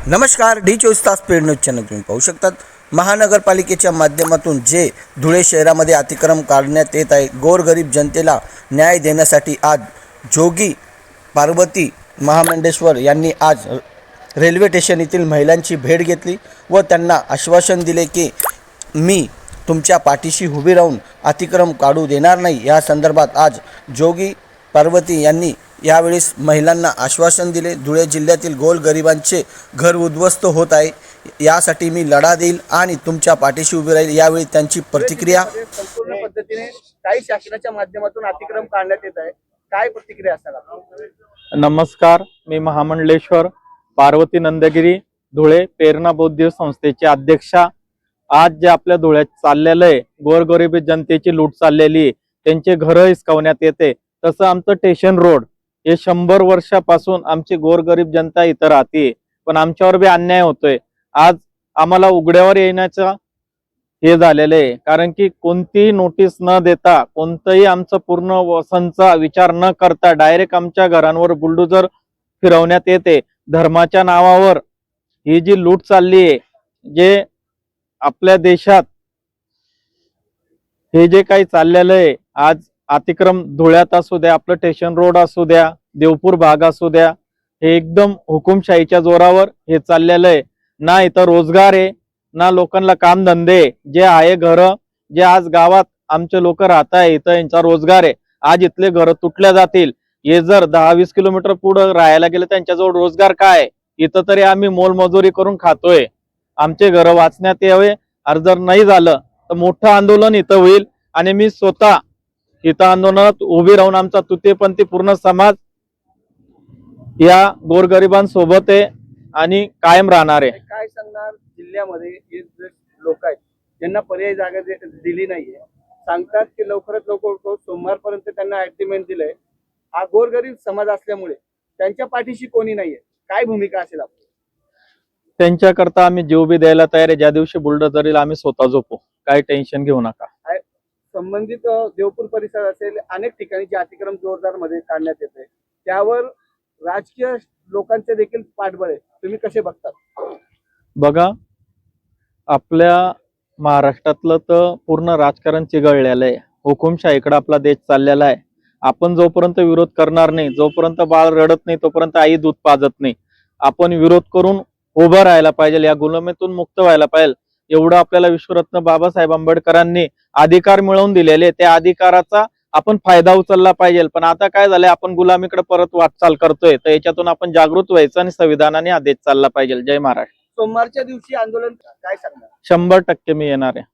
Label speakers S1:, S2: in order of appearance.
S1: नमस्कार, डी24 paid news channel तुम्ही पाहू शकतात। महानगरपालिकेच्या माध्यमातून जे धुळे शहरामध्ये अतिक्रम काढण्यात येत आहे, गोरगरीब जनतेला न्याय देण्यासाठी आज जोगी पार्वती महामंडेश्वर यांनी आज रेल्वे स्टेशन येथील महिलांची भेट घेतली व त्यांना आश्वासन दिले की मी तुमच्या पाठीशी उभी राहून अतिक्रम काढू देणार नाही। या संदर्भात आज जोगी पार्वती यांनी यावेळेस महिलांना आश्वासन दिले। धुळे जिल्ह्यातील गोरगरिबांचे घर उद्ध्वस्त होत आहे, यासाठी मी लढा देईल आणि तुमच्या पाठीशी उभी राहील। यावेळी त्यांची प्रतिक्रिया
S2: संपूर्ण पद्धतीने काही शासनाच्या माध्यमातून अतिक्रम काढण्यात येत आहे, काय प्रतिक्रिया असाल?
S3: नमस्कार, मी महामंडलेश्वर पार्वती नंदगिरी धुळे प्रेरणा बौद्धिक संस्थेचे अध्यक्षा। आज जे आपल्या धुळ्यात चाललेलं आहे, गोरगरीब जनतेची लूट चाललेली, त्यांचे घर हिसकावण्यात येते। तसं आमचं स्टेशन रोड हे 100 वर्षापासून आमची गोरगरीब जनता इथं राहते, पण आमच्यावर बी अन्याय होतोय। आज आम्हाला उघड्यावर येण्याचं हे झालेलं आहे, कारण की कोणतीही नोटीस न देता, कोणतंही आमचं पूर्ण वसंतचा विचार न करता डायरेक्ट आमच्या घरांवर बुलडोजर फिरवण्यात येते। धर्माच्या नावावर ही जी लूट चालली आहे, जे आपल्या देशात हे जे काही चाललेलं आहे, आज अतिक्रम धुळ्यात असू द्या, आपलं स्टेशन रोड असू द्या, देवपूर भाग असू द्या, हे एकदम हुकुमशाहीच्या जोरावर हे चाललेलं आहे। ना इथं रोजगार आहे, ना लोकांना काम धंदे जे आहे, घर जे आज गावात आमचे लोक राहत आहे, इथं यांचा रोजगार आहे। आज इथले घर तुटल्या जातील। हे जर 10-20 किलोमीटर पुढे राहायला गेले, त्यांच्याजवळ रोजगार काय? इथं तरी आम्ही मोलमजुरी करून खातोय। आमचे घर वाचण्यात यावे, आणि जर नाही झालं तर मोठं आंदोलन इथं होईल आणि मी स्वतः इथं आंदोलनात उभी राहून आमचा तृतीयपंथी पूर्ण समाज या गोरगरिबांसोबत आहे आणि कायम राहणार आहे।
S2: काय सांगणार? जिल्ह्यामध्ये हे जे लोक आहेत ज्यांना पर्यायी जागा दिली नाहीये, सांगतात की लवकरात लवकर सोमवारपर्यंत त्यांना ऍग्रीमेंट दिलंय। हा गोरगरीब समाज असल्यामुळे त्यांच्या पाठीशी कोणी नाहीये, काय भूमिका असेल आपली?
S3: त्यांच्याकरता आम्ही जीव बी द्यायला तयार आहे। ज्या दिवशी बुलडोजर येईल आम्ही स्वतः झोपू, काही टेन्शन घेऊ नका।
S2: संबंधित देवपूर परिसर असेल, अनेक ठिकाणी जे अतिक्रम जोरदार मध्ये काढण्यात येते, त्यावर राजकीय लोकांचे देखील पाठबळ आहे, तुम्ही कसे बघतात?
S3: बघा, आपल्या महाराष्ट्रातलं तर पूर्ण राजकारण चिघळलेलं आहे, हुकुमशाहीकडे आपला देश चाललेला आहे। आपण जोपर्यंत विरोध करणार नाही, जोपर्यंत बाळ रडत नाही, तोपर्यंत आई दूध पाजत नाही। आपण विरोध करून उभं राहायला पाहिजे, या गुलामीतून मुक्त व्हायला पाहिजे। एवढं आपल्याला विश्वरत्न बाबासाहेब आंबेडकरांनी अधिकार मिळवून दिलेले, त्या अधिकाराचा आपण फायदा उचलला पाहिजे। पण आता काय झालंय, आपण गुलामीकडे परत वाटचाल करतोय, तर याच्यातून आपण जागृत व्हायचं आणि संविधानाने आदेश चालला पाहिजे। जय महाराष्ट्र।
S2: सोमवारच्या दिवशी आंदोलन काय सांगणार?
S3: 100% मी येणार आहे।